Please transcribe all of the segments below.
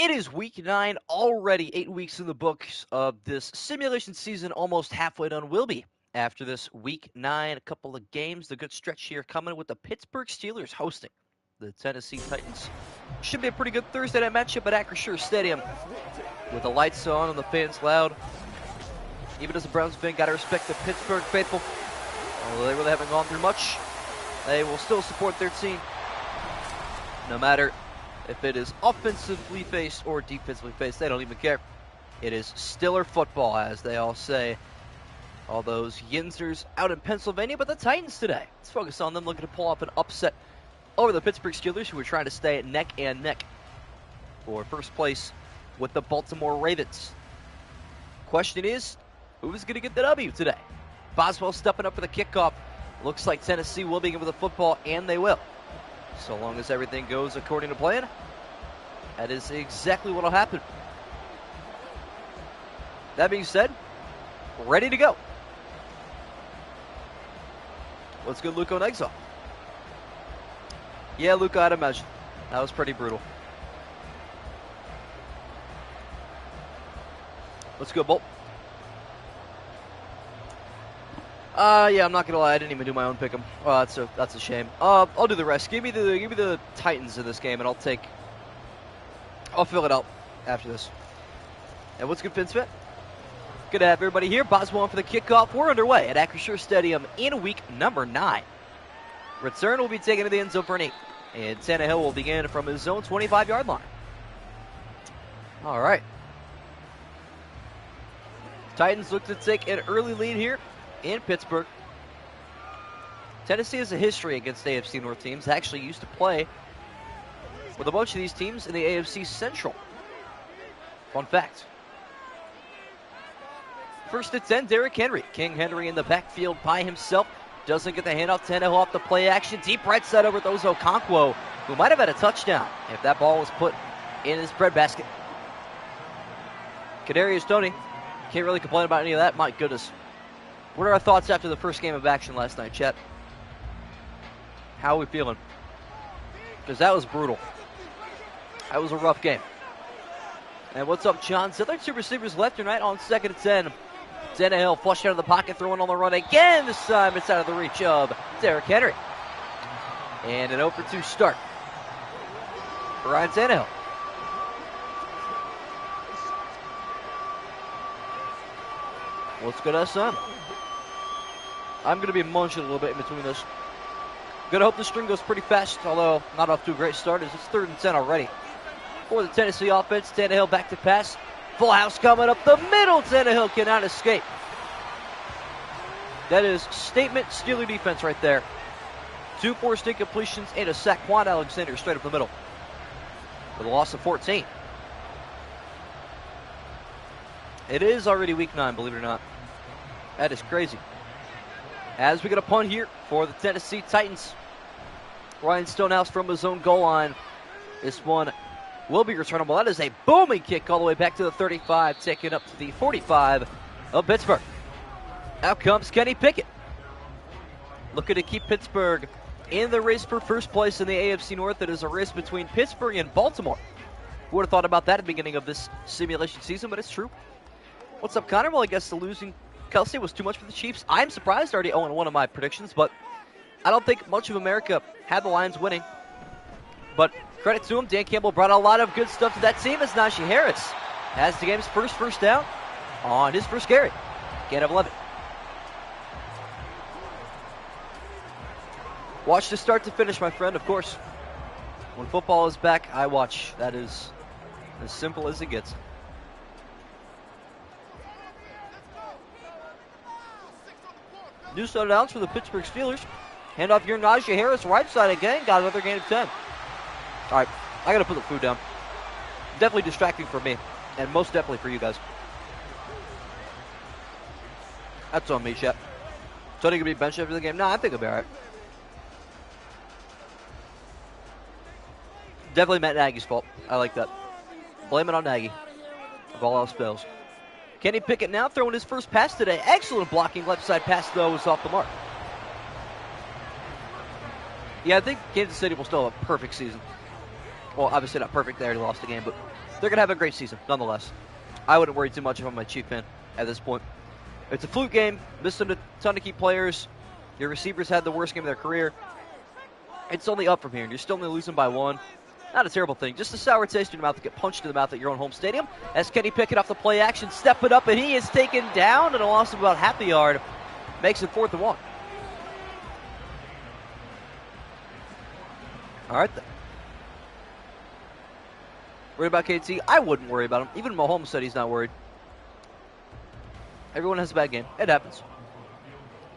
It is week 9 already, 8 weeks in the books of this simulation season, almost halfway done will be. After this week 9, a couple of games, the good stretch here coming with the Pittsburgh Steelers hosting the Tennessee Titans. Should be a pretty good Thursday night matchup at Acrisure Stadium with the lights on and the fans loud. Even as a Browns fan, gotta respect the Pittsburgh faithful. Although they really haven't gone through much, they will still support their team, no matter if it is offensively faced or defensively faced. They don't even care. It is Stiller football, as they all say. All those Yinzers out in Pennsylvania, but the Titans today, let's focus on them, looking to pull off an upset over the Pittsburgh Steelers, who are trying to stay neck and neck for first place with the Baltimore Ravens. Question is, who's going to get the W today? Boswell stepping up for the kickoff. Looks like Tennessee will begin with the football, and they will. So long as everything goes according to plan, that is exactly what will happen. That being said, ready to go. Let's get Luke on exile. Yeah, Luke, I'd imagine. That was pretty brutal. Let's go, Bolt. Yeah, I'm not gonna lie, I didn't even do my own pick'em. Oh, that's a shame. I'll do the rest. Give me the Titans in this game, and I'll fill it out after this. And what's good, FinSpit? Good to have everybody here. Boswell for the kickoff. We're underway at Acrisure Stadium in week number 9. Return will be taken to the end zone for an 8, and Tannehill will begin from his own 25-yard line. All right. Titans look to take an early lead here in Pittsburgh. Tennessee has a history against AFC North teams. Actually used to play with a bunch of these teams in the AFC Central. Fun fact. First and 10, Derrick Henry. King Henry in the backfield by himself. Doesn't get the handoff. Tannehill off the play action. Deep right side over those Okonkwo, who might have had a touchdown if that ball was put in his breadbasket. Kadarius Toney. Can't really complain about any of that. My goodness. What are our thoughts after the first game of action last night, chat? How are we feeling? Because that was brutal. That was a rough game. And what's up, John? So there are 2 receivers left tonight on 2nd and 10. Tannehill flushed out of the pocket, throwing on the run again. This time it's out of the reach of Derrick Henry. And an 0-for-2 start for Ryan Tannehill. What's good, son? I'm going to be munching a little bit in between this. Gonna hope the string goes pretty fast, although not off to a great start as it's 3rd and 10 already. For the Tennessee offense, Tannehill back to pass. Full house coming up the middle. Tannehill cannot escape. That is statement Steeler defense right there. 2 forced incompletions and a sack. Quan Alexander straight up the middle with a loss of 14. It is already week 9, believe it or not. That is crazy. As we get a punt here for the Tennessee Titans. Ryan Stonehouse from his own goal line. This one will be returnable. That is a booming kick all the way back to the 35, taking up to the 45 of Pittsburgh. Out comes Kenny Pickett, looking to keep Pittsburgh in the race for first place in the AFC North. It is a race between Pittsburgh and Baltimore. Who would have thought about that at the beginning of this simulation season, but it's true. What's up, Connor? Well, I guess the losing Kelsey was too much for the Chiefs. I'm surprised, already 0-1 of my predictions, but I don't think much of America had the Lions winning. But credit to him, Dan Campbell brought a lot of good stuff to that team as Najee Harris has the game's first down on his first carry. Gain of 11. Watch to start to finish, my friend, of course. When football is back, I watch. That is as simple as it gets. New set downs for the Pittsburgh Steelers. Hand off your Najee Harris, right side again. Got another gain of 10. All right, I got to put the food down. Definitely distracting for me, and most definitely for you guys. That's on me, chat. Tony going to be benched after the game? No, I think I'll be all right. Definitely Matt Nagy's fault. I like that. Blame it on Nagy, if all else fails. Kenny Pickett now throwing his first pass today. Excellent blocking. Left side pass, though, was off the mark. Yeah, I think Kansas City will still have a perfect season. Well, obviously not perfect. They already lost the game, but they're going to have a great season, nonetheless. I wouldn't worry too much if I'm a Chief fan at this point. It's a fluke game. Missed a ton of key players. Your receivers had the worst game of their career. It's only up from here, and you're still only losing by 1. Not a terrible thing. Just a sour taste in your mouth to get punched in the mouth at your own home stadium. As Kenny Pickett off the play action, step it up, and he is taken down, and a loss of about half the yard. Makes it 4th and 1. All right, then. Worried about KT? I wouldn't worry about him. Even Mahomes said he's not worried. Everyone has a bad game. It happens.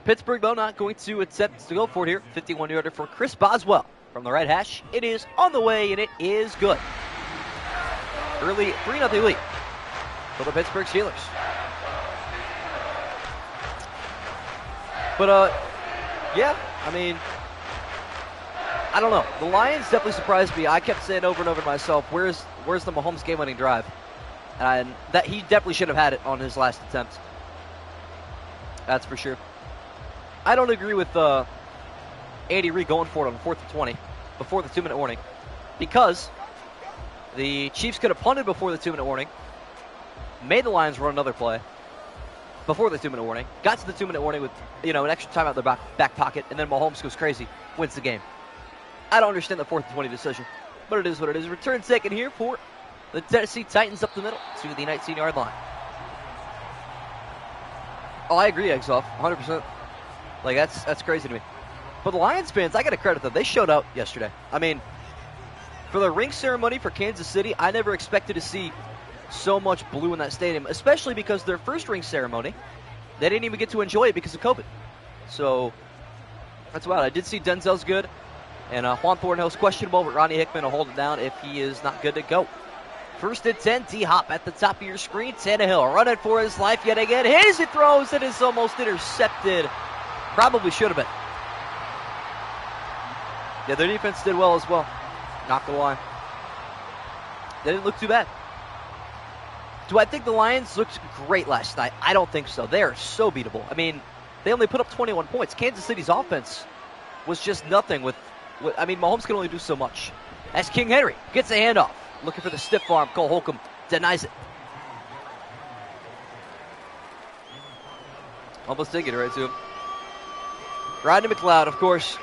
Pittsburgh, though, not going to attempt to go for it here. 51-yarder for Chris Boswell from the right hash. It is on the way, and it is good. Early 3-0 lead for the Pittsburgh Steelers. But, yeah, I mean, I don't know. The Lions definitely surprised me. I kept saying over and over to myself, where's the Mahomes game-winning drive? And that he definitely should have had it on his last attempt. That's for sure. I don't agree with Andy Reid going for it on 4th and 20 before the 2-minute warning, because the Chiefs could have punted before the 2-minute warning, made the Lions run another play before the 2-minute warning, got to the 2-minute warning with an extra time out their back pocket, and then Mahomes goes crazy, wins the game. I don't understand the 4th and 20 decision, but it is what it is. Return taken here for the Tennessee Titans up the middle to the 19-yard line. Oh, I agree, Eggsoff, 100%. Like, that's crazy to me. But the Lions fans, I got to credit them. They showed up yesterday. I mean, for the ring ceremony for Kansas City, I never expected to see so much blue in that stadium, especially because their first ring ceremony, they didn't even get to enjoy it because of COVID. So, that's wild. I did see Denzel's good, and Juan Thornhill's questionable, but Ronnie Hickman will hold it down if he is not good to go. 1st and 10, D-Hop at the top of your screen. Tannehill running for his life yet again. His it throws, and is almost intercepted. Probably should have been. Yeah, their defense did well as well. Not gonna lie. They didn't look too bad. Do I think the Lions looked great last night? I don't think so. They are so beatable. I mean, they only put up 21 points. Kansas City's offense was just nothing with Mahomes can only do so much. As King Henry gets a handoff. Looking for the stiff arm. Cole Holcomb denies it. Almost taking it right to him. Rodney McLeod, of course.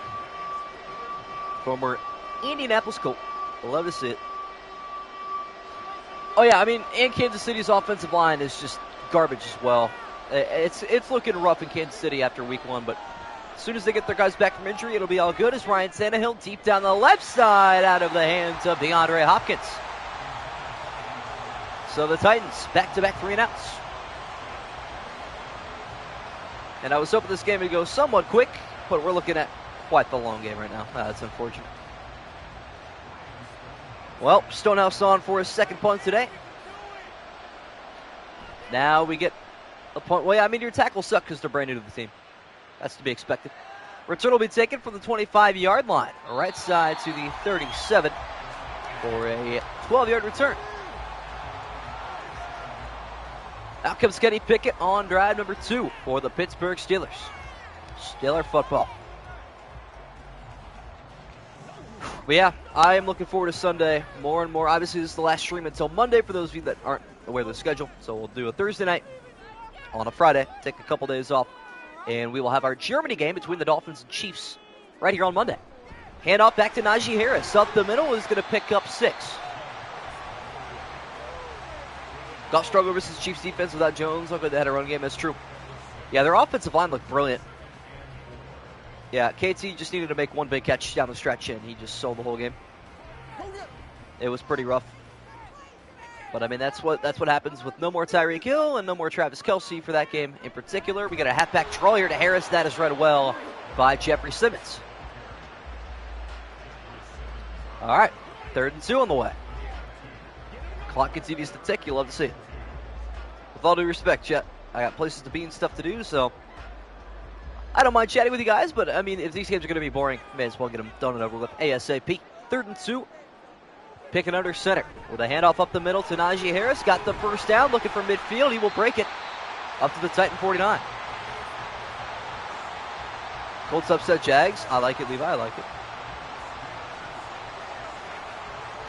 Former Indianapolis Colt. Love to see it. Oh, yeah, I mean, and Kansas City's offensive line is just garbage as well. It's looking rough in Kansas City after week 1, but as soon as they get their guys back from injury, it'll be all good as Ryan Tannehill deep down the left side out of the hands of DeAndre Hopkins. So the Titans back-to-back 3-and-outs. And I was hoping this game would go somewhat quick, but we're looking at quite the long game right now. That's unfortunate. Well, Stonehouse on for his second punt today. Now we get a punt. Well, yeah, I mean, your tackles suck because they're brand new to the team. That's to be expected. Return will be taken from the 25-yard line. Right side to the 37 for a 12-yard return. Out comes Kenny Pickett on drive number 2 for the Pittsburgh Steelers. Steeler football. But yeah, I am looking forward to Sunday more and more. Obviously, this is the last stream until Monday for those of you that aren't aware of the schedule. So we'll do a Thursday night on a Friday, take a couple days off, and we will have our Germany game between the Dolphins and Chiefs right here on Monday. Handoff back to Najee Harris. Up the middle is going to pick up 6. Got struggle versus Chiefs defense without Jones. Look like they had a run game. That's true. Yeah, their offensive line looked brilliant. Yeah, KT just needed to make one big catch down the stretch, and he just sold the whole game. It was pretty rough. But, I mean, that's what happens with no more Tyreek Hill and no more Travis Kelce for that game in particular. We got a halfback draw here to Harris. That is read well by Jeffrey Simmons. All right, 3rd and 2 on the way. Clock continues to tick. You'll love to see it. With all due respect, Chet, I got places to be and stuff to do, so I don't mind chatting with you guys, but, I mean, if these games are going to be boring, may as well get them done and over with ASAP. 3rd and 2. Picking under center with a handoff up the middle to Najee Harris. Got the first down, looking for midfield. He will break it up to the Titan 49. Colts upset Jags. I like it, Levi. I like it.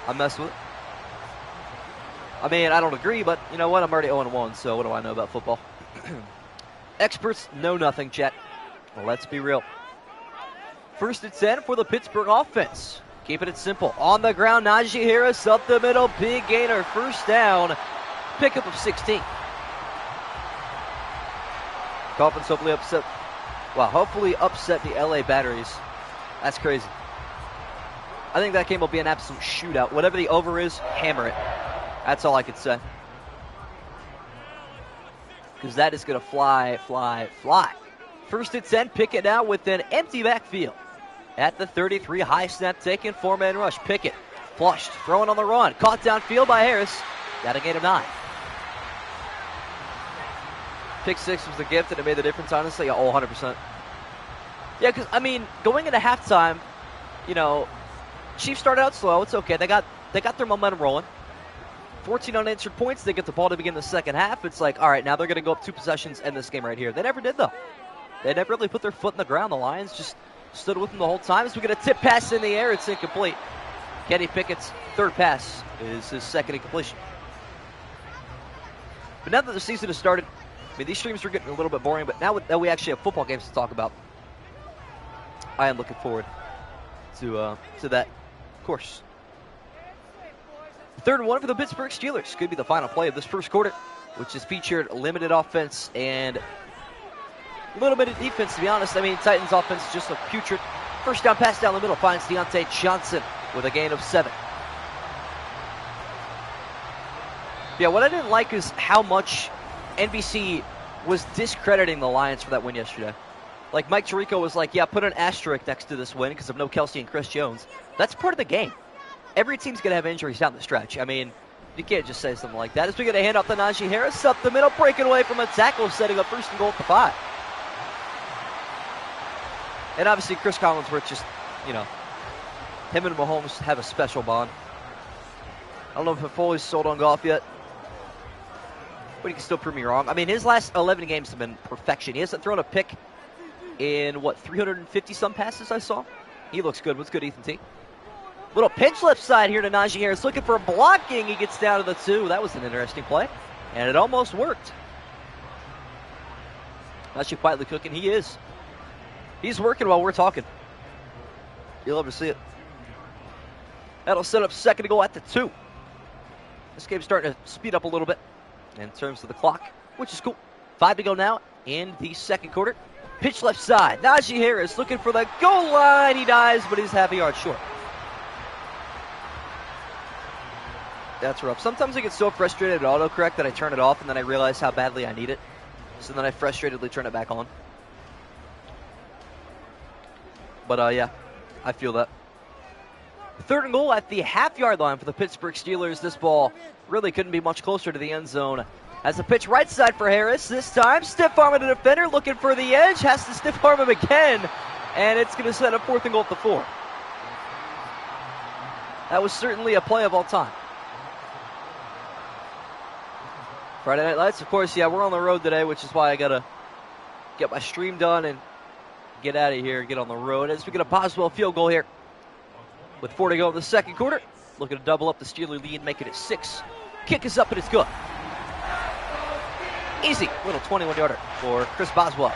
I'm messing with it. I mean, I don't agree, but you know what? I'm already 0-1, so what do I know about football? Experts know nothing, Chet. Well, let's be real. First and 10 for the Pittsburgh offense. Keeping it simple. On the ground, Najee Harris up the middle. Big gainer, first down. Pickup of 16. Dolphins hopefully upset the LA batteries. That's crazy. I think that game will be an absolute shootout. Whatever the over is, hammer it. That's all I could say. Because that is going to fly, fly, fly. First and 10, Pickett now with an empty backfield. At the 33, high snap taken, 4-man rush. Pickett flushed, throwing on the run. Caught downfield by Harris. Got a gain of 9. Pick 6 was the gift, and it made the difference, honestly. Oh, 100%. Yeah, because, I mean, going into halftime, you know, Chiefs started out slow. It's okay. They got their momentum rolling. 14 unanswered points. They get the ball to begin the second half. It's like, all right, now they're going to go up 2 possessions in this game right here. They never did, though. They never really put their foot in the ground. The Lions just stood with them the whole time. As we get a tip pass in the air, it's incomplete. Kenny Pickett's third pass is his second incompletion. But now that the season has started, I mean, these streams are getting a little bit boring, but now that we actually have football games to talk about, I am looking forward to that, of course. 3rd and 1 for the Pittsburgh Steelers. Could be the final play of this first quarter, which has featured limited offense and a little bit of defense, to be honest. I mean, Titans offense just looked putrid. First down pass down the middle finds Deontay Johnson with a gain of 7. Yeah, what I didn't like is how much NBC was discrediting the Lions for that win yesterday. Like, Mike Tirico was like, yeah, put an asterisk next to this win because of no Kelsey and Chris Jones. That's part of the game. Every team's going to have injuries down the stretch. I mean, you can't just say something like that. As we get a handoff to Najee Harris, up the middle, breaking away from a tackle, setting up 1st and goal at the 5. And obviously, Chris Collinsworth just, you know, him and Mahomes have a special bond. I don't know if Foley's sold on golf yet, but he can still prove me wrong. I mean, his last 11 games have been perfection. He hasn't thrown a pick in, 350-some passes I saw? He looks good. What's good, Ethan T? Little pinch left side here to Najee Harris. Looking for blocking. He gets down to the 2. That was an interesting play. And it almost worked. Actually quietly cooking. He is. He's working while we're talking. You'll love to see it. That'll set up 2nd to go at the 2. This game's starting to speed up a little bit in terms of the clock, which is cool. 5 to go now in the 2nd quarter. Pitch left side. Najee Harris looking for the goal line. He dies, but he's half a yard short. That's rough. Sometimes I get so frustrated at autocorrect that I turn it off and then I realize how badly I need it. So then I frustratedly turn it back on. But yeah, I feel that. 3rd and goal at the half-yard line for the Pittsburgh Steelers. This ball really couldn't be much closer to the end zone. As the pitch right side for Harris. This time, stiff arm the defender, looking for the edge. Has to stiff arm him again. And it's going to set up 4th and goal at the 4. That was certainly a play of all time. Friday Night Lights, of course, yeah, we're on the road today, which is why I got to get my stream done and get out of here and get on the road. As we get a Boswell field goal here with 4 to go in the 2nd quarter. Looking to double up the Steeler lead, making it 6. Kick is up, and it's good. Easy. Little 21-yarder for Chris Boswell.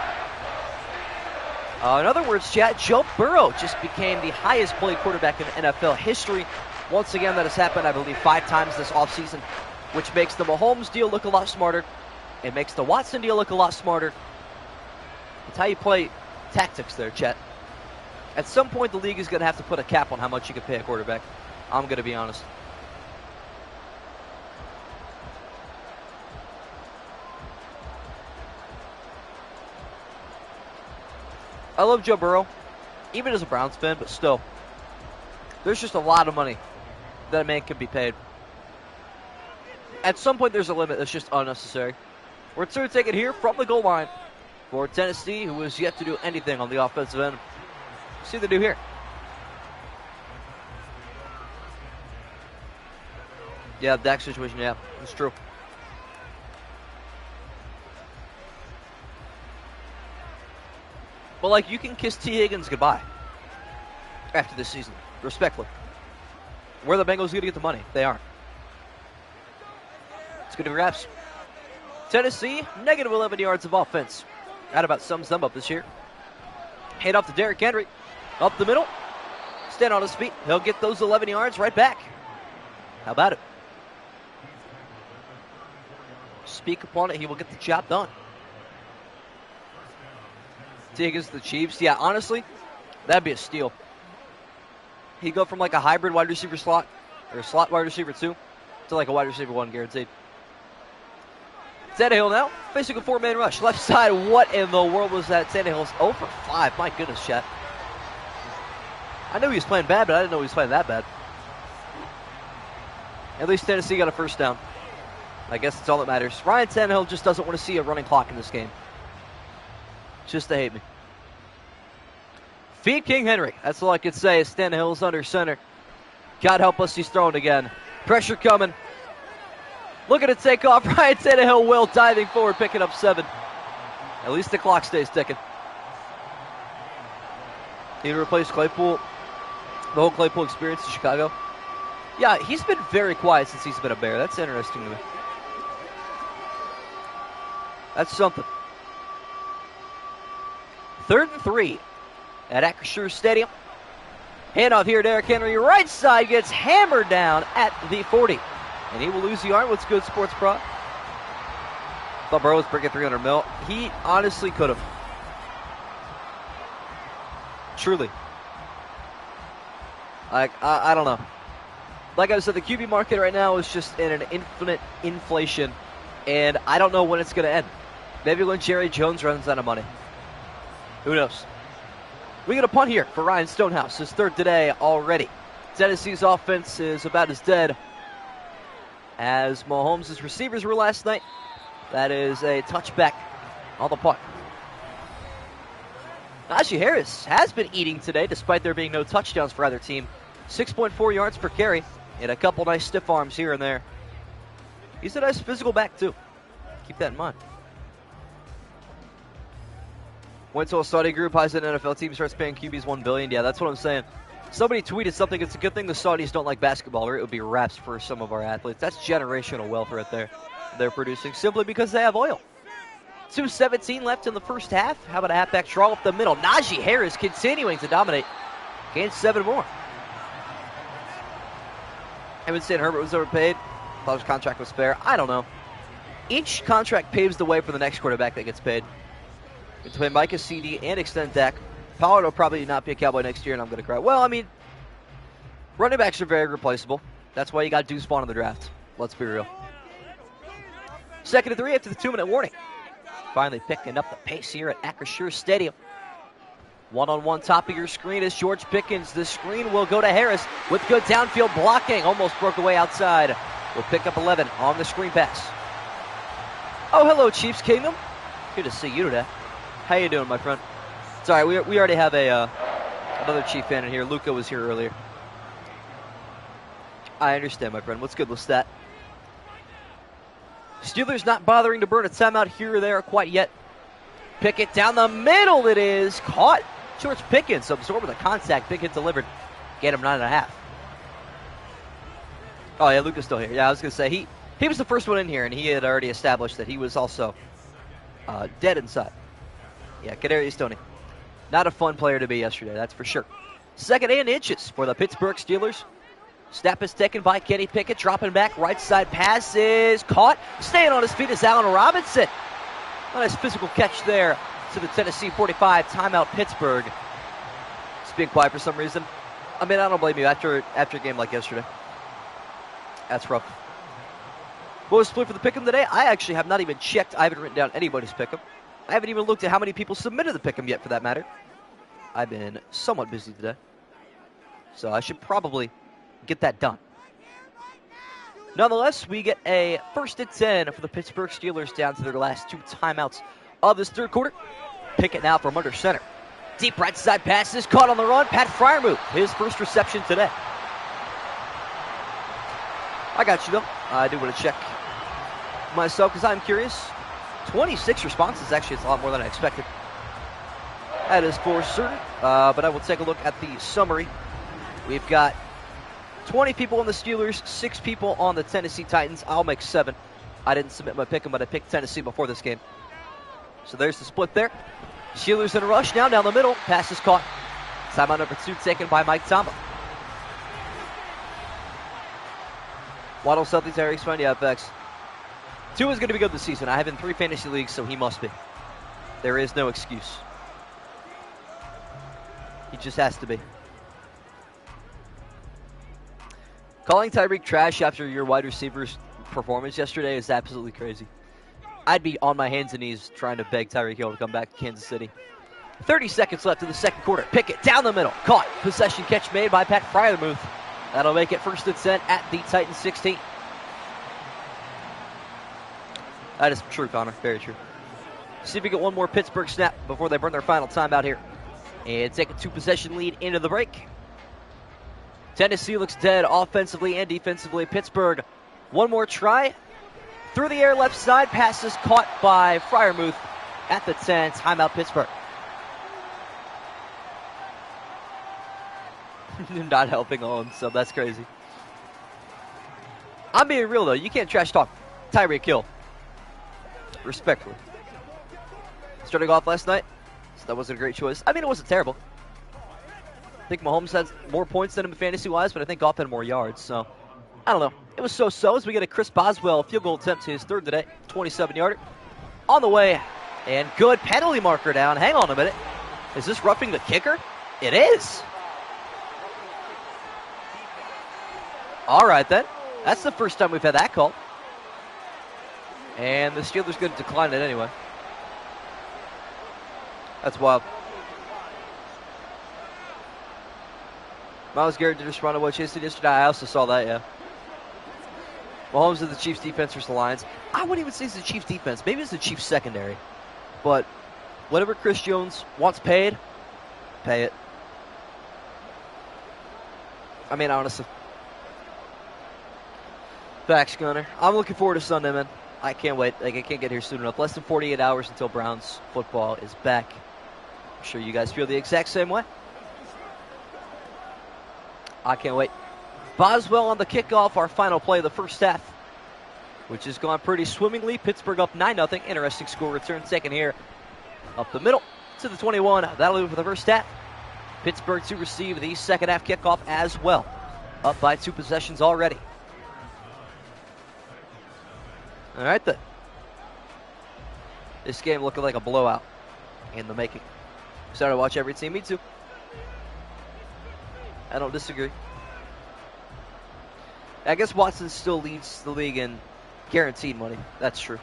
In other words, chat, Joe Burrow just became the highest paid quarterback in NFL history. Once again, that has happened, I believe, 5 times this offseason, which makes the Mahomes deal look a lot smarter. It makes the Watson deal look a lot smarter. It's how you play tactics there, chat. At some point, the league is going to have to put a cap on how much you can pay a quarterback. I'm going to be honest. I love Joe Burrow, even as a Browns fan, but still, there's just a lot of money that a man can be paid. At some point, there's a limit that's just unnecessary. We're to take it here from the goal line for Tennessee, who has yet to do anything on the offensive end. See what they do here. Yeah, Dak situation, yeah, it's true. But, like, you can kiss T. Higgins goodbye after this season, respectfully. Where are the Bengals going to get the money? They aren't. It's good to grabs. Tennessee, negative 11 yards of offense. That about sums them up this year. Hand off to Derrick Henry. Up the middle. Stand on his feet. He'll get those 11 yards right back. How about it? Speak upon it. He will get the job done. Take against the Chiefs. Yeah, honestly, that'd be a steal. He'd go from like a hybrid wide receiver slot, or a slot wide receiver 2, to like a wide receiver 1 guaranteed. Tannehill now, facing a 4-man rush. Left side, what in the world was that? Tannehill's 0 for 5. My goodness, chat. I knew he was playing bad, but I didn't know he was playing that bad. At least Tennessee got a first down. I guess that's all that matters. Ryan Tannehill just doesn't want to see a running clock in this game. Just to hate me. Feed King Henry. That's all I can say as Tannehill's under center. God help us, he's throwing again. Pressure coming. Looking to take off. Ryan Tannehill will diving forward, picking up 7. At least the clock stays ticking. Need to replace Claypool. The whole Claypool experience in Chicago. Yeah, he's been very quiet since he's been a Bear. That's interesting to me. That's something. 3rd and 3 at Acrisure Stadium. Handoff here, Derrick Henry. Right side gets hammered down at the 40. And he will lose the arm. What's good, Sports Pro? Thought Burrow was breaking 300 mil. He honestly could have. Truly. Like, I don't know. Like I said, the QB market right now is just in an infinite inflation. And I don't know when it's going to end. Maybe when Jerry Jones runs out of money. Who knows? We get a punt here for Ryan Stonehouse. His 3rd today already. Tennessee's offense is about as dead as Mahomes' receivers were last night. That is a touchback on the punt. Najee Harris has been eating today, despite there being no touchdowns for either team. 6.4 yards per carry, and a couple nice stiff arms here and there. He's a nice physical back, too. Keep that in mind. Went to a Saudi group, highs an NFL team, starts paying QBs $1 billion. Yeah, that's what I'm saying. Somebody tweeted something. It's a good thing the Saudis don't like basketball, or it would be wraps for some of our athletes. That's generational wealth right there. They're producing simply because they have oil. 2:17 left in the first half. How about a halfback draw up the middle? Najee Harris continuing to dominate. Gains 7 more. I would say Herbert was overpaid. Thought his contract was fair. I don't know. Each contract paves the way for the next quarterback that gets paid. It's play Micah, CD, and extend Dak. Pollard will probably not be a Cowboy next year, and I'm going to cry. Well, I mean, running backs are very replaceable. That's why you got Deuce Vaughn in the draft. Let's be real. 2nd and 3 after the 2-minute warning. Finally picking up the pace here at Acrisure Stadium. One-on-one top of your screen is George Pickens. The screen will go to Harris with good downfield blocking. Almost broke away outside. Will pick up 11 on the screen pass. Oh, hello, Chiefs Kingdom. Good to see you today. How you doing, my friend? Sorry, we already have another Chief fan in here. Luca was here earlier. I understand, my friend. What's good, Lestat? Steelers not bothering to burn a timeout here or there quite yet. Pickett down the middle. It is caught. George Pickens absorbing the contact. Big hit delivered. Get him 9.5. Oh, yeah, Luca's still here. Yeah, I was going to say, he was the first one in here, and he had already established that he was also dead inside. Yeah, Kadarius Toney. Not a fun player to be yesterday, that's for sure. 2nd and inches for the Pittsburgh Steelers. Snap is taken by Kenny Pickett, dropping back. Right side pass is caught. Staying on his feet is Allen Robinson. A nice physical catch there to the Tennessee 45. Timeout Pittsburgh. It's being quiet for some reason. I mean, I don't blame you after a game like yesterday. That's rough. What was split for the pick'em today? I actually have not even checked. I haven't written down anybody's pick'em. I haven't even looked at how many people submitted the pick'em yet, for that matter. I've been somewhat busy today, so I should probably get that done. Nonetheless, we get a 1st and 10 for the Pittsburgh Steelers down to their last 2 timeouts of this 3rd quarter. Pickett now from under center. Deep right side passes caught on the run. Pat Freiermuth, his first reception today. I got you, though. I do want to check myself because I'm curious. 26 responses. Actually, it's a lot more than I expected. That is for certain. But I will take a look at the summary. We've got 20 people on the Steelers, 6 people on the Tennessee Titans. I'll make 7. I didn't submit my pick 'em, but I picked Tennessee before this game. So there's the split there. Steelers in a rush now down the middle. Pass is caught. Timeout number 2 taken by Mike Tomlin. Waddle, Celtics, Eric's fine. Yeah, Bex. Tua is going to be good this season. I have in 3 fantasy leagues, so he must be. There is no excuse. He just has to be. Calling Tyreek trash after your wide receiver's performance yesterday is absolutely crazy. I'd be on my hands and knees trying to beg Tyreek Hill to come back to Kansas City. 30 seconds left in the second quarter. Pickett down the middle. Caught. Possession catch made by Pat Freiermuth. That'll make it 1st and 10 at the Titans 16. That is true, Connor. Very true. See if we get one more Pittsburgh snap before they burn their final timeout here. And take a 2-possession lead into the break. Tennessee looks dead offensively and defensively. Pittsburgh, one more try. Through the air left side. Pass is caught by Freiermuth at the 10. Timeout Pittsburgh. Not helping on, so that's crazy. I'm being real, though. You can't trash talk Tyreek Hill. Respectfully. Starting off last night, so that wasn't a great choice. I mean, it wasn't terrible. I think Mahomes had more points than him fantasy-wise, but I think Goff had more yards, so I don't know. It was so-so as we get a Chris Boswell field goal attempt to his 3rd today, 27-yarder. On the way, and good penalty marker down. Hang on a minute. Is this roughing the kicker? It is. All right, then. That's the first time we've had that call. And the Steelers going to decline it anyway. That's wild. Myles Garrett did just run away chasing yesterday. I also saw that, yeah. Mahomes of the Chiefs defense versus the Lions. I wouldn't even say it's the Chiefs defense. Maybe it's the Chiefs secondary. But whatever Chris Jones wants paid, pay it. I mean, honestly. Facts, Gunner. I'm looking forward to Sunday, man. I can't wait. I can't get here soon enough. Less than 48 hours until Browns football is back. I'm sure you guys feel the exact same way. I can't wait. Boswell on the kickoff, our final play of the first half, which has gone pretty swimmingly. Pittsburgh up 9-0. Interesting score return second here. Up the middle to the 21. That'll do it for the first half. Pittsburgh to receive the second half kickoff as well. Up by 2 possessions already. All right, then. This game looking like a blowout in the making. Excited to watch every team. Me too. I don't disagree. I guess Watson still leads the league in guaranteed money. That's true.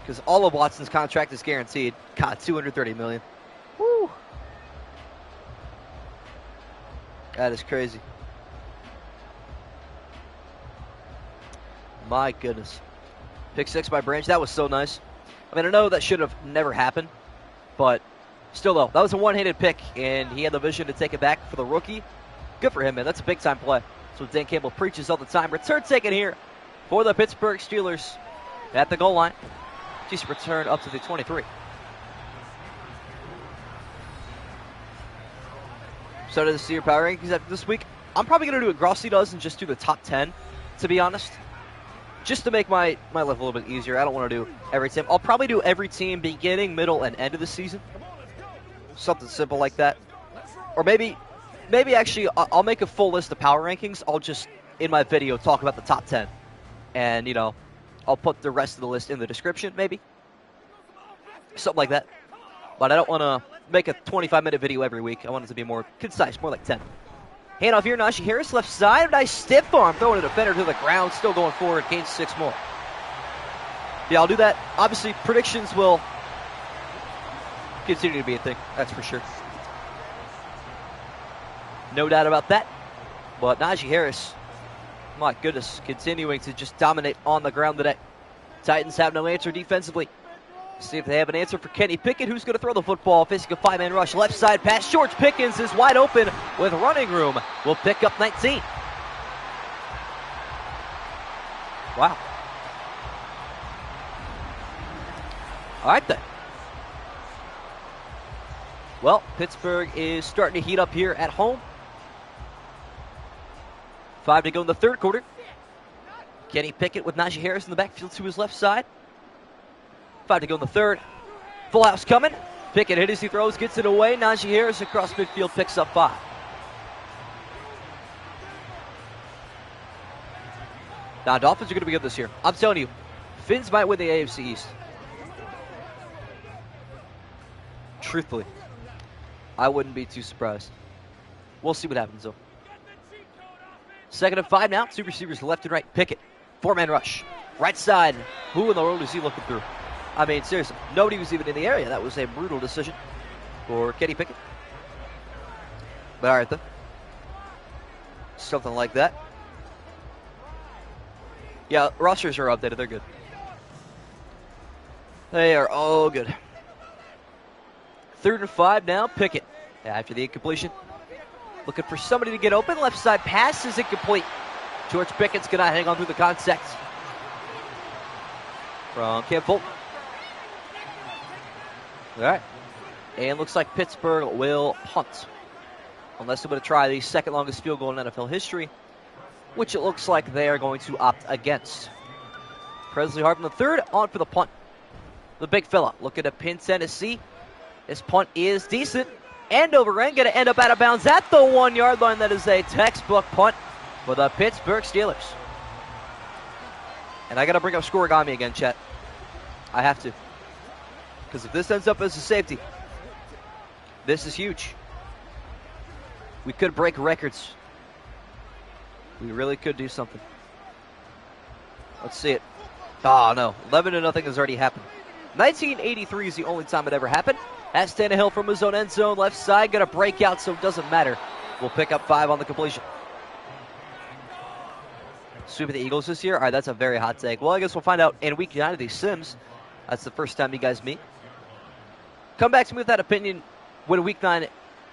Because all of Watson's contract is guaranteed. God, $230 million. Woo. That is crazy. My goodness. Pick 6 by Branch. That was so nice. I mean, I know that should have never happened, but still, though, that was a one-handed pick, and he had the vision to take it back for the rookie. Good for him, man. That's a big-time play. That's what Dan Campbell preaches all the time. Return taken here for the Pittsburgh Steelers at the goal line. Just return up to the 23. So to see your power rankings after this week. I'm probably going to do what Grossi does and just do the top 10, to be honest. Just to make my life a little bit easier. I don't want to do every team. I'll probably do every team beginning, middle, and end of the season. Something simple like that. Or maybe actually I'll make a full list of power rankings. I'll just, in my video, talk about the top 10. And, you know, I'll put the rest of the list in the description, maybe. Something like that. But I don't want to make a 25-minute video every week. I want it to be more concise, more like 10. Handoff here, Najee Harris, left side. Nice stiff arm, throwing a defender to the ground. Still going forward, gains 6 more. Yeah, I'll do that. Obviously, predictions will continue to be a thing. That's for sure. No doubt about that. But Najee Harris, my goodness, continuing to just dominate on the ground today. Titans have no answer defensively. See if they have an answer for Kenny Pickett, who's going to throw the football. Facing a 5-man rush. Left side pass. George Pickens is wide open with running room. Will pick up 19. Wow. All right, then. Well, Pittsburgh is starting to heat up here at home. 5 to go in the third quarter. Kenny Pickett with Najee Harris in the backfield to his left side. 5 to go in the third. Full house coming. Pickett hit as he throws, gets it away. Najee Harris across midfield picks up 5. Now, Dolphins are going to be good this year. I'm telling you, Finns might win the AFC East. Truthfully, I wouldn't be too surprised. We'll see what happens, though. 2nd and 5 now. 2 receivers left and right. Pickett. 4-man rush. Right side. Who in the world is he looking through? I mean, seriously, nobody was even in the area. That was a brutal decision for Kenny Pickett. But all right, then. Something like that. Yeah, rosters are updated. They're good. They are all good. 3rd and 5 now. Pickett. After the incompletion. Looking for somebody to get open. Left side pass is incomplete. George Pickett's going to hang on through the contact from Cam Fulton. All right. And looks like Pittsburgh will punt. Unless they're going to try the second longest field goal in NFL history, which it looks like they are going to opt against. Presley Harvin the third on for the punt. The big fella looking to pin Tennessee. This punt is decent. End over end, going to end up out of bounds at the 1-yard line. That is a textbook punt for the Pittsburgh Steelers. And I got to bring up Scorigami again, chat. I have to. Because if this ends up as a safety, this is huge. We could break records. We really could do something. Let's see it. Oh, no. 11-0 has already happened. 1983 is the only time it ever happened. That's Tannehill from his own end zone. Left side, going to break out, so it doesn't matter. We'll pick up 5 on the completion. Sweep of the Eagles this year? All right, that's a very hot take. Well, I guess we'll find out in week 9 of these Sims. That's the first time you guys meet. Come back to me with that opinion when week 9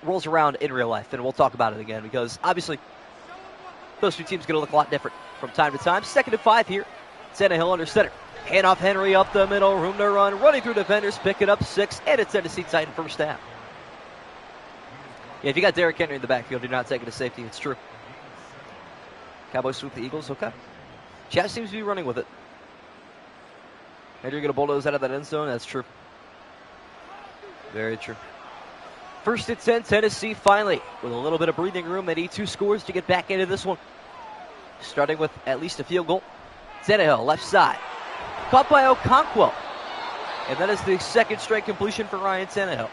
rolls around in real life, and we'll talk about it again, because obviously those two teams are going to look a lot different from time to time. 2nd and 5 here. Tannehill under center. Hand off Henry up the middle. Room to run. Running through defenders. Picking up 6. And it's Tennessee Titan first down. Yeah, if you got Derrick Henry in the backfield, do not take it to safety. It's true. Cowboys sweep the Eagles. Okay. Chat seems to be running with it. Henry going to bulldoze out of that end zone. That's true. Very true. 1st and 10, Tennessee finally with a little bit of breathing room. They need 2 scores to get back into this one. Starting with at least a field goal. Tannehill, left side. Caught by Okonkwo. And that is the 2nd straight completion for Ryan Tannehill.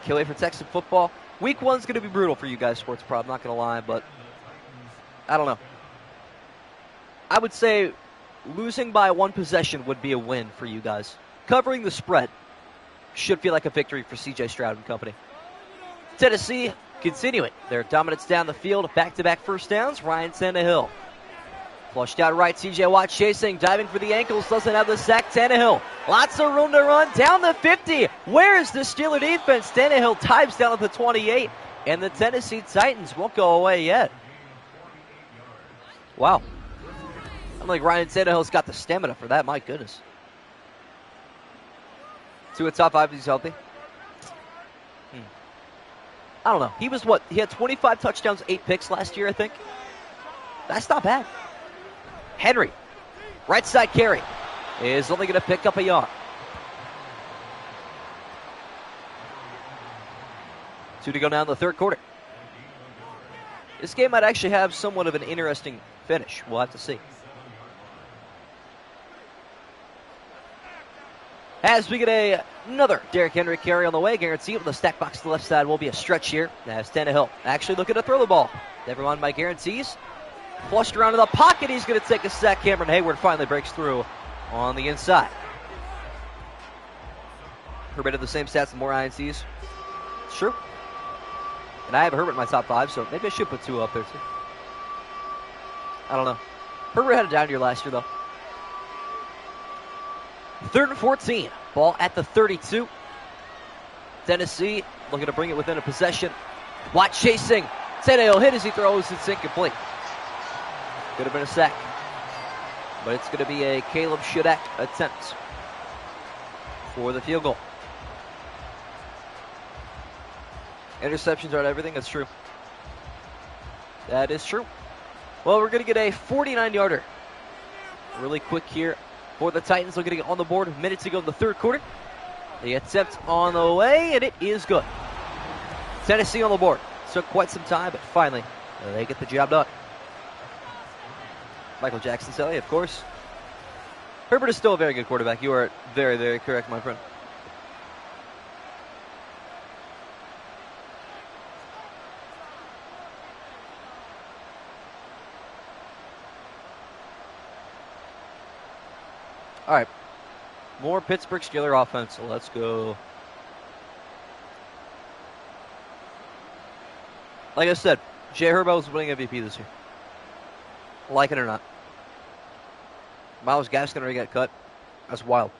Can't wait for Texas football. Week 1's going to be brutal for you guys, Sports Pro. I'm not going to lie, but I don't know. I would say losing by 1 possession would be a win for you guys. Covering the spread should feel like a victory for C.J. Stroud and company. Tennessee continuing their dominance down the field. Back-to-back first downs. Ryan Tannehill. Flushed out right. T.J. Watt chasing. Diving for the ankles. Doesn't have the sack. Tannehill. Lots of room to run. Down the 50. Where is the Steeler defense? Tannehill times down at the 28. And the Tennessee Titans won't go away yet. Wow. I don't think Ryan Tannehill's got the stamina for that. My goodness. To a top 5 if he's healthy. I don't know. He was what? He had 25 touchdowns, 8 picks last year, I think. That's not bad. Henry, right side carry, is only going to pick up a yard. 2 to go now in the 3rd quarter. This game might actually have somewhat of an interesting finish. We'll have to see. As we get another Derrick Henry carry on the way, guaranteed with the stack box to the left side will be a stretch here. As Tannehill actually looking to throw the ball. Never mind my guarantees. Flushed around in the pocket. He's going to take a sack. Cameron Hayward finally breaks through on the inside. Herbert had the same stats and more INTs. It's true. And I have Herbert in my top 5, so maybe I should put 2 up there too. I don't know. Herbert had a down year last year, though. 3rd and 14. Ball at the 32. Tennessee looking to bring it within a possession. Watt chasing. Tannehill hit as he throws. It's incomplete. Could have been a sack. But it's going to be a Caleb Shudak attempt for the field goal. Interceptions aren't everything. That's true. That is true. Well, we're going to get a 49-yarder. Really quick here for the Titans. Looking to get on the board minutes ago in the third quarter. The attempt on the way, and it is good. Tennessee on the board. Took quite some time, but finally they get the job done. Michael Jackson Selly, of course. Herbert is still a very good quarterback. You are very, very correct, my friend. All right. More Pittsburgh Steelers offense. So let's go. Like I said, Jay Herbo is winning MVP this year. Like it or not. Myles Gaskin already got cut. That's wild.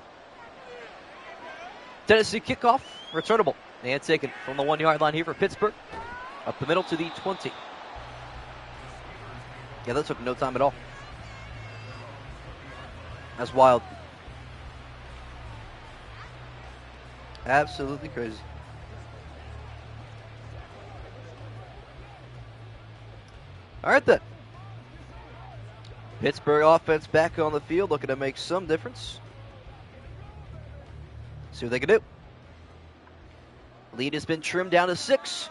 Tennessee kickoff. Returnable. And taken from the 1-yard line here for Pittsburgh. Up the middle to the 20. Yeah, that took no time at all. That's wild. Absolutely crazy. All right, then. Pittsburgh offense back on the field, looking to make some difference. See what they can do. Lead has been trimmed down to 6.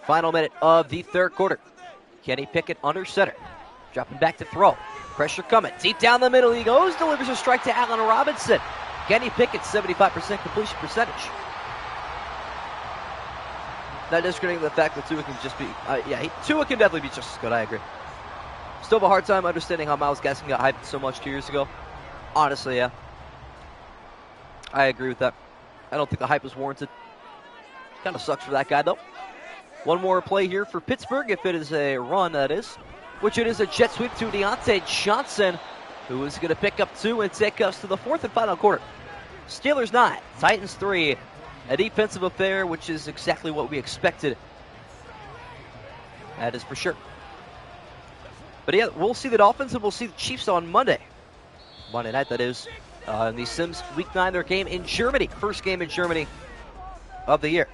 Final minute of the third quarter. Kenny Pickett under center. Dropping back to throw. Pressure coming. Deep down the middle he goes. Delivers a strike to Allen Robinson. Kenny Pickett, 75% completion percentage. Not discrediting the fact that Tua can just be... Tua can definitely be just as good, I agree. Still have a hard time understanding how Myles Gaskin got hyped so much 2 years ago. Honestly, yeah. I agree with that. I don't think the hype was warranted. Kind of sucks for that guy, though. One more play here for Pittsburgh, if it is a run, that is. Which it is a jet sweep to Deontay Johnson, who is going to pick up 2 and take us to the 4th and final quarter. Steelers 9, Titans 3. A defensive affair, which is exactly what we expected. That is for sure. But yeah, we'll see the Dolphins and we'll see the Chiefs on Monday. Monday night, that is. In the Sims Week 9, their game in Germany. First game in Germany of the year.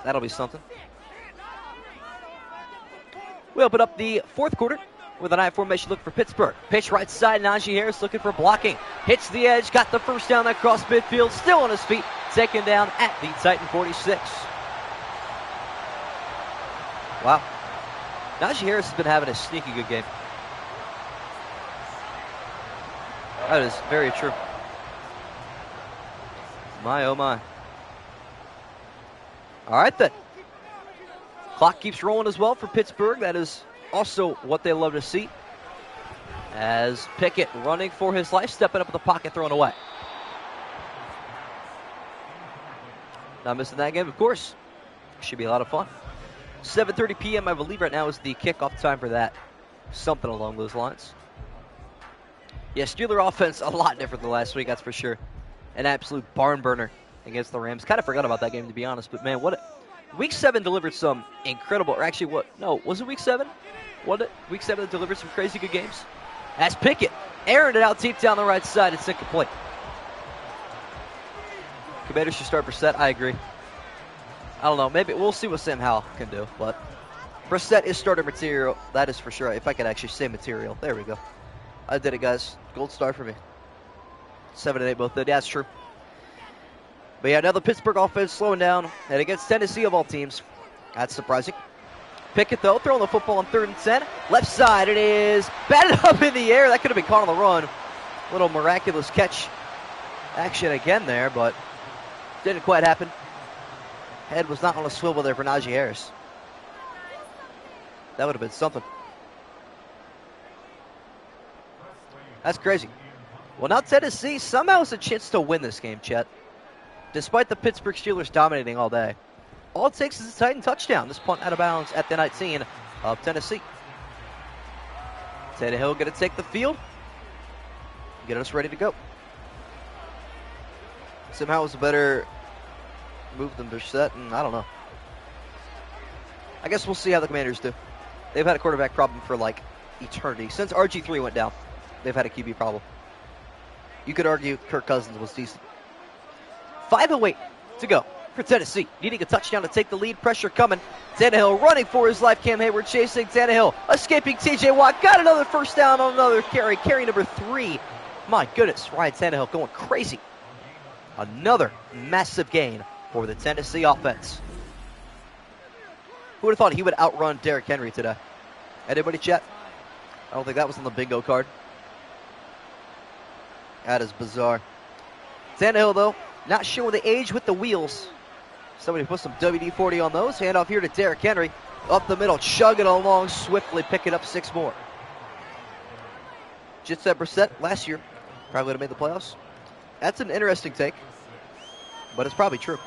That'll be something. We open up the fourth quarter with an I formation look for Pittsburgh. Pitch right side, Najee Harris looking for blocking. Hits the edge, got the first down across midfield, still on his feet, taken down at the Titan 46. Wow. Najee Harris has been having a sneaky good game. That is very true. My, oh my. All right then. Clock keeps rolling as well for Pittsburgh. That is also what they love to see. As Pickett running for his life, stepping up in the pocket, throwing away. Not missing that game, of course. Should be a lot of fun. 7:30 p.m., I believe right now is the kickoff time for that. Something along those lines. Yeah, Steeler offense a lot different than last week, that's for sure. An absolute barn burner against the Rams. Kind of forgot about that game, to be honest. But, man, Week 7 delivered some incredible, or actually was it Week 7? Was it Week 7 that delivered some crazy good games? As Pickett airing it out deep down the right side, it's incomplete. Commanders should start Brissett, I agree. I don't know, maybe we'll see what Sam Howell can do, but Brissett is starter material, that is for sure. If I could actually say material, there we go. I did it, guys. Gold star for me. 7 and 8 both did. Yeah, that's true. But yeah, now the Pittsburgh offense slowing down. And against Tennessee of all teams. That's surprising. Pickett, though, throwing the football on 3rd and 10. Left side, it is batted up in the air. That could have been caught on the run. Little miraculous catch action again there, but didn't quite happen. Head was not on a swivel there for Najee Harris. That would have been something. That's crazy. Well, now Tennessee somehow has a chance to win this game, Chet. Despite the Pittsburgh Steelers dominating all day. All it takes is a Titan touchdown. This punt out of bounds at the 19 of Tennessee. Tannehill going to take the field. Get us ready to go. Somehow it was a better move than Brissett, and I don't know. I guess we'll see how the Commanders do. They've had a quarterback problem for like eternity. Since RG3 went down, they've had a QB problem. You could argue Kirk Cousins was decent. 5:08 to go. for Tennessee. Needing a touchdown to take the lead. Pressure coming. Tannehill running for his life. Cam Hayward chasing. Tannehill escaping TJ Watt. Got another first down on another carry. Carry number 3. My goodness, Ryan Tannehill going crazy. Another massive gain for the Tennessee offense. Who would have thought he would outrun Derrick Henry today? Anybody, chat? I don't think that was on the bingo card. That is bizarre. Tannehill, though, not showing the age with the wheels. Somebody put some WD-40 on those. Hand off here to Derrick Henry. Up the middle, chugging along swiftly, picking up 6 more. Just 7% last year. Probably would have made the playoffs. That's an interesting take, but it's probably true.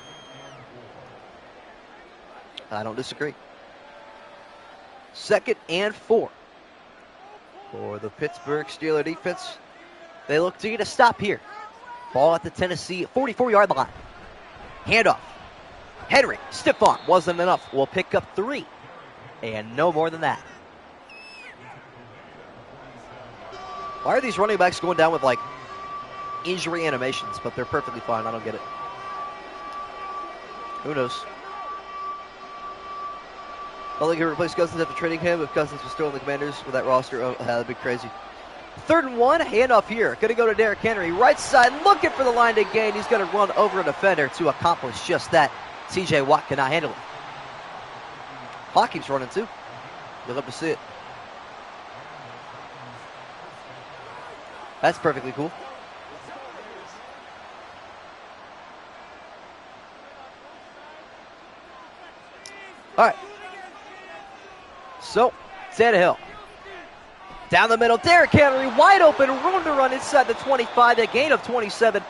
I don't disagree. 2nd and 4 for the Pittsburgh Steelers defense. They look to get a stop here. Ball at the Tennessee 44-yard line. Handoff. Henry, stiff arm, wasn't enough. We'll pick up 3, and no more than that. Why are these running backs going down with, like, injury animations, but they're perfectly fine? I don't get it. Who knows? I think he replaced Cousins after trading him. If Cousins was still on the Commanders with that roster, oh, that'd be crazy. 3rd and 1, handoff here. Going to go to Derrick Henry. Right side, looking for the line to gain. He's going to run over a defender to accomplish just that. TJ Watt cannot handle it. Clock keeps running too. You'll love to see it. That's perfectly cool. All right. So, Tannehill. Down the middle, Derrick Henry, wide open, room to run inside the 25, a gain of 27.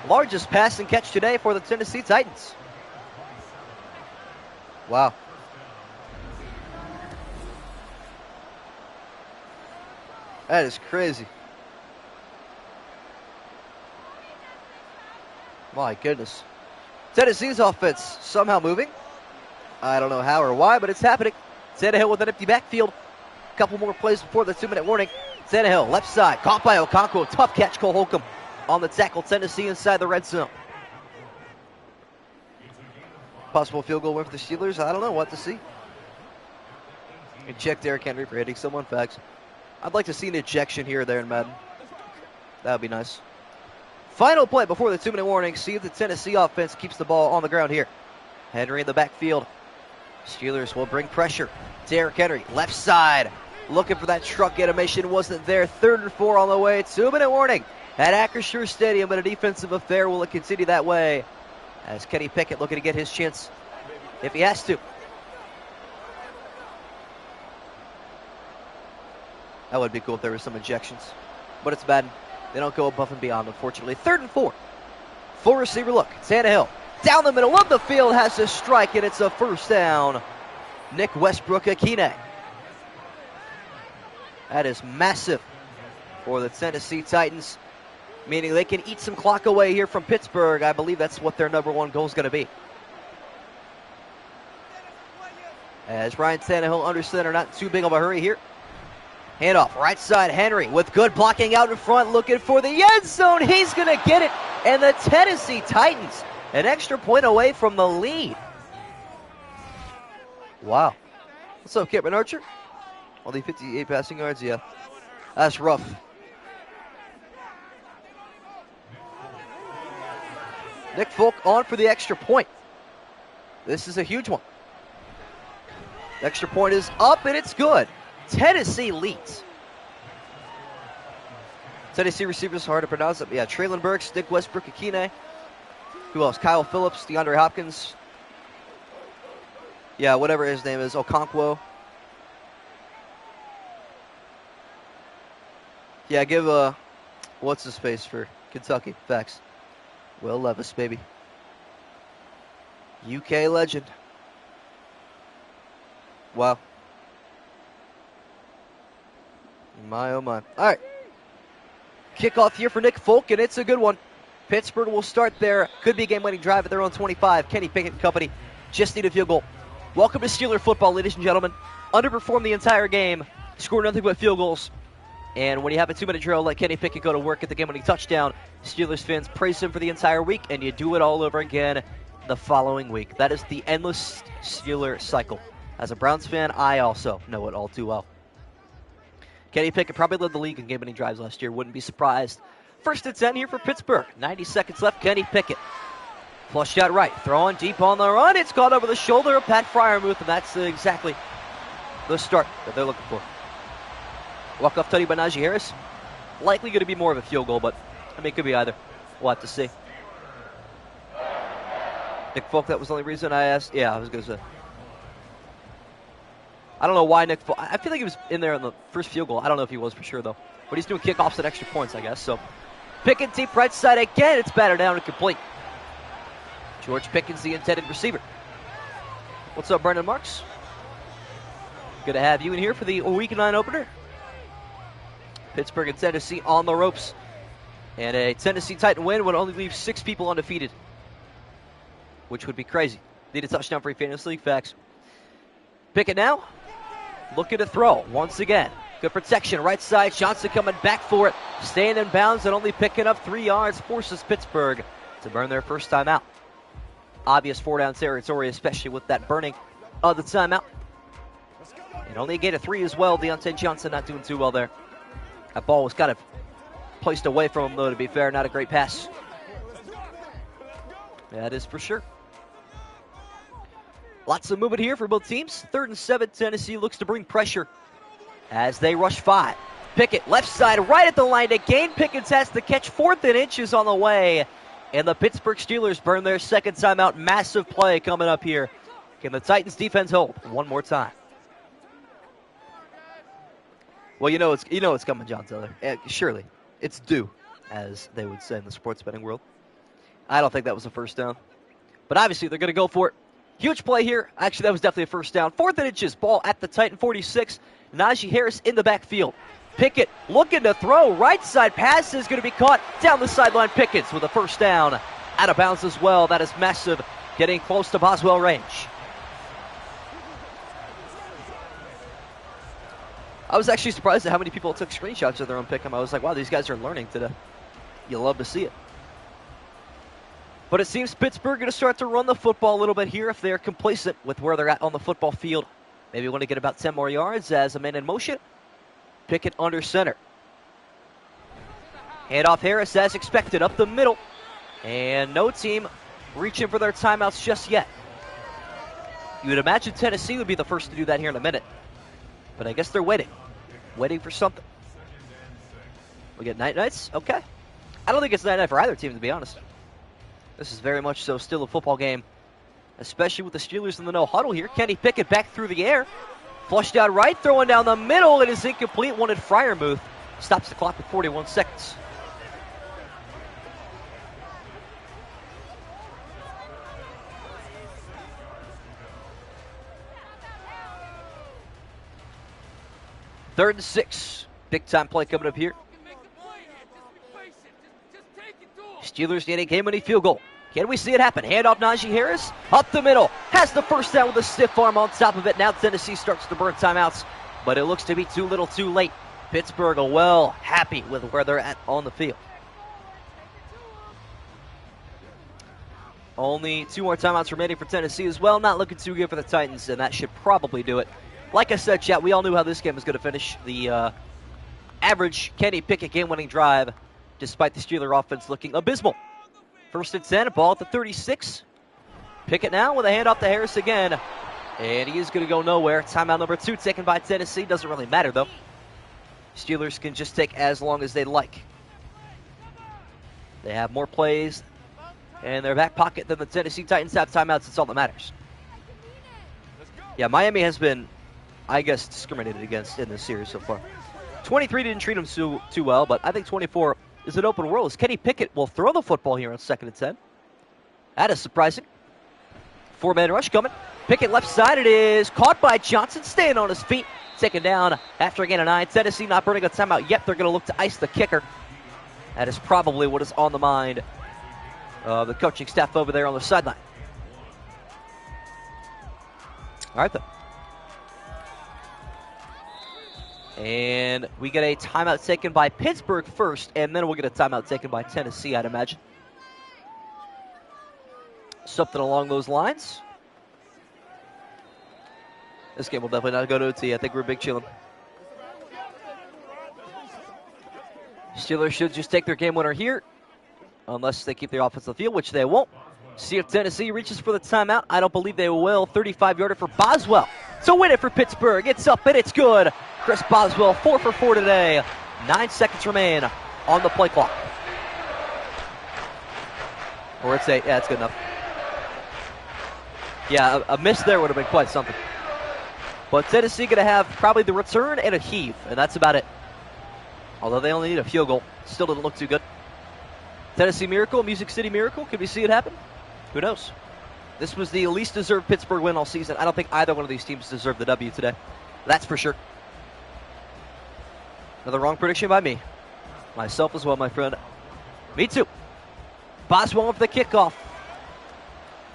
Largest pass and catch today for the Tennessee Titans. Wow. That is crazy. My goodness. Tennessee's offense somehow moving. I don't know how or why, but it's happening. Tannehill with an empty backfield. A couple more plays before the 2-minute warning. Tannehill, left side, caught by Okonkwo. Tough catch, Cole Holcomb on the tackle. Tennessee inside the red zone. Possible field goal win for the Steelers. I don't know what to see. Eject Derrick Henry for hitting someone. Facts. I'd like to see an ejection here or there in Madden. That would be nice. Final play before the 2-minute warning. See if the Tennessee offense keeps the ball on the ground here. Henry in the backfield. Steelers will bring pressure. Derrick Henry, left side. Looking for that truck animation. Wasn't there. 3rd and 4 on the way. 2-minute warning at Acrisure Stadium. But a defensive affair. Will it continue that way? As Kenny Pickett looking to get his chance if he has to. That would be cool if there was some ejections. But it's bad. They don't go above and beyond, unfortunately. 3rd and 4. Full receiver look. Tannehill down the middle of the field has a strike, and it's a first down. Nick Westbrook-Akine. That is massive for the Tennessee Titans, meaning they can eat some clock away here from Pittsburgh. I believe that's what their number 1 goal is going to be. As Ryan Tannehill under center, not too big of a hurry here. Handoff, right side, Henry with good blocking out in front, looking for the end zone. He's going to get it, and the Tennessee Titans an extra point away from the lead. Wow. What's up, Cameron Archer? Only 58 passing yards, yeah. That's rough. Nick Folk on for the extra point. This is a huge one. The extra point is up, and it's good. Tennessee leads. Tennessee receivers hard to pronounce it. Yeah, Traylon Burks, Nick Westbrook-Akine. Who else? Kyle Phillips, DeAndre Hopkins. Yeah, whatever his name is. Okonkwo. Yeah, give what's his face for Kentucky? Facts. Will Levis, baby. UK legend. Wow. My, oh my. All right. Kickoff here for Nick Folk, and it's a good one. Pittsburgh will start there. Could be a game-winning drive at their own 25. Kenny Pickett and company just need a field goal. Welcome to Steeler football, ladies and gentlemen. Underperformed the entire game. Scored nothing but field goals. And when you have a 2-minute drill, let Kenny Pickett go to work at the game-winning touchdown. Steelers fans praise him for the entire week, and you do it all over again the following week. That is the endless Steeler cycle. As a Browns fan, I also know it all too well. Kenny Pickett probably led the league in game-winning drives last year. Wouldn't be surprised. First and 10 here for Pittsburgh. 90 seconds left. Kenny Pickett. Flushed out right. Throwing deep on the run. It's caught over the shoulder of Pat Freiermuth, and that's exactly the start that they're looking for. Walk-off tutty by Najee Harris. Likely going to be more of a field goal, but I mean, it could be either. We'll have to see. Nick Folk, that was the only reason I asked. Yeah, I was going to say. I don't know why Nick Folk. I feel like he was in there on the first field goal. I don't know if he was for sure, though. But he's doing kickoffs at extra points, I guess. So Pickett deep right side again. It's battered down and complete. George Pickens, the intended receiver. What's up, Brendan Marks? Good to have you in here for the Week 9 opener. Pittsburgh and Tennessee on the ropes. And a Tennessee Titan win would only leave 6 people undefeated, which would be crazy. Need a touchdown for fantasy league, facts. Pickett now, looking to throw once again. Good protection, right side. Johnson coming back for it. Staying in bounds and only picking up 3 yards. Forces Pittsburgh to burn their first timeout. Obvious 4-down territory, especially with that burning of the timeout. And only a gain of 3 as well. Deontay Johnson not doing too well there. That ball was kind of placed away from him, though, to be fair. Not a great pass. That is for sure. Lots of movement here for both teams. 3rd and 7. Tennessee looks to bring pressure as they rush 5. Pickett, left side, right at the line to gain. Pickens has the catch. 4th and inches on the way. And the Pittsburgh Steelers burn their second timeout. Massive play coming up here. Can the Titans defense hold one more time? Well, you know it's coming, John Taylor. Surely. It's due, as they would say in the sports betting world. I don't think that was a first down. But obviously, they're going to go for it. Huge play here. Actually, that was definitely a first down. 4th and inches. Ball at the Titan 46. Najee Harris in the backfield. Pickett looking to throw. Right side pass is going to be caught down the sideline. Pickens with a first down. Out of bounds as well. That is massive. Getting close to Boswell range. I was actually surprised at how many people took screenshots of their own pick 'em. I was like, wow, these guys are learning today. You love to see it. But it seems Pittsburgh going to start to run the football a little bit here if they're complacent with where they're at on the football field. Maybe want to get about 10 more yards as a man in motion. Pickett under center. Handoff Harris as expected up the middle. And no team reaching for their timeouts just yet. You would imagine Tennessee would be the first to do that here in a minute. But I guess they're waiting. Waiting for something. We get night-nights? Okay. I don't think it's night-night for either team, to be honest. This is very much so still a football game, especially with the Steelers in the no-huddle here. Kenny Pickett back through the air. Flushed out right, throwing down the middle. It is incomplete. Wanted Freiermuth. Stops the clock with 41 seconds. Third and 6. Big time play coming up here. Steelers need a game-winning field goal. Can we see it happen? Handoff Najee Harris. Up the middle. Has the first down with a stiff arm on top of it. Now Tennessee starts to burn timeouts. But it looks to be too little too late. Pittsburgh are well happy with where they're at on the field. Only 2 more timeouts remaining for Tennessee as well. Not looking too good for the Titans, and that should probably do it. Like I said, chat, we all knew how this game was going to finish. The average Kenny Pickett game-winning drive, despite the Steeler offense looking abysmal. 1st and 10, ball at the 36. Pickett now with a handoff to Harris again. And he is going to go nowhere. Timeout number 2 taken by Tennessee. Doesn't really matter, though. Steelers can just take as long as they like. They have more plays in their back pocket than the Tennessee Titans have timeouts. It's all that matters. Yeah, Miami has been, I guess, discriminated against in this series so far. 23 didn't treat them too well, but I think 24 is an open world as Kenny Pickett will throw the football here on 2nd and 10. That is surprising. 4-man rush coming. Pickett left side. It is caught by Johnson, staying on his feet. Taken down after a gain of 9. Tennessee not burning a timeout yet. They're going to look to ice the kicker. That is probably what is on the mind of the coaching staff over there on the sideline. All right, then. And we get a timeout taken by Pittsburgh first, and then we'll get a timeout taken by Tennessee, I'd imagine. something along those lines. This game will definitely not go to OT. I think we're big chilling. Steelers should just take their game winner here, unless they keep their offense on the field, which they won't. See if Tennessee reaches for the timeout. I don't believe they will. 35-yarder for Boswell to win it for Pittsburgh. It's up and it's good. Chris Boswell, 4 for 4 today. 9 seconds remain on the play clock. Or it's 8. Yeah, that's good enough. Yeah, a miss there would have been quite something. But Tennessee going to have probably the return and a heave, and that's about it. Although they only need a field goal. Still doesn't look too good. Tennessee Miracle, Music City Miracle. Could we see it happen? Who knows? This was the least deserved Pittsburgh win all season. I don't think either one of these teams deserved the W today. That's for sure. Another wrong prediction by me. Myself as well, my friend. Me too. Boswell for the kickoff.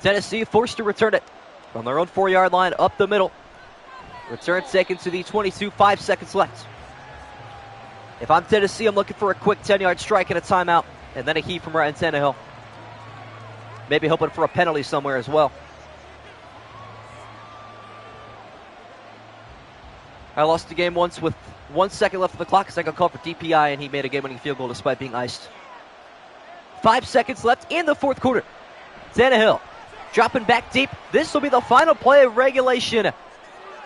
Tennessee forced to return it from their own 4-yard line up the middle. Return taken to the 22, 5 seconds left. If I'm Tennessee, I'm looking for a quick 10-yard strike and a timeout, and then a heave from Ryan Tannehill. Maybe hoping for a penalty somewhere as well. I lost the game once with 1 second left on the clock because I got called for DPI, and he made a game-winning field goal despite being iced. 5 seconds left in the fourth quarter. Tannehill dropping back deep. This will be the final play of regulation.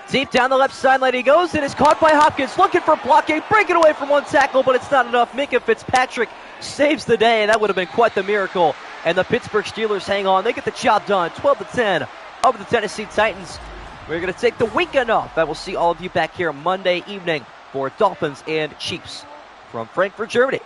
Deep down the left sideline he goes, and is caught by Hopkins, looking for blocking, breaking away from one tackle, but it's not enough. Minka Fitzpatrick saves the day, and that would have been quite the miracle. And the Pittsburgh Steelers hang on. They get the job done, 12-10 over the Tennessee Titans. We're going to take the weekend off, and we'll see all of you back here Monday evening for Dolphins and Chiefs from Frankfurt, Germany.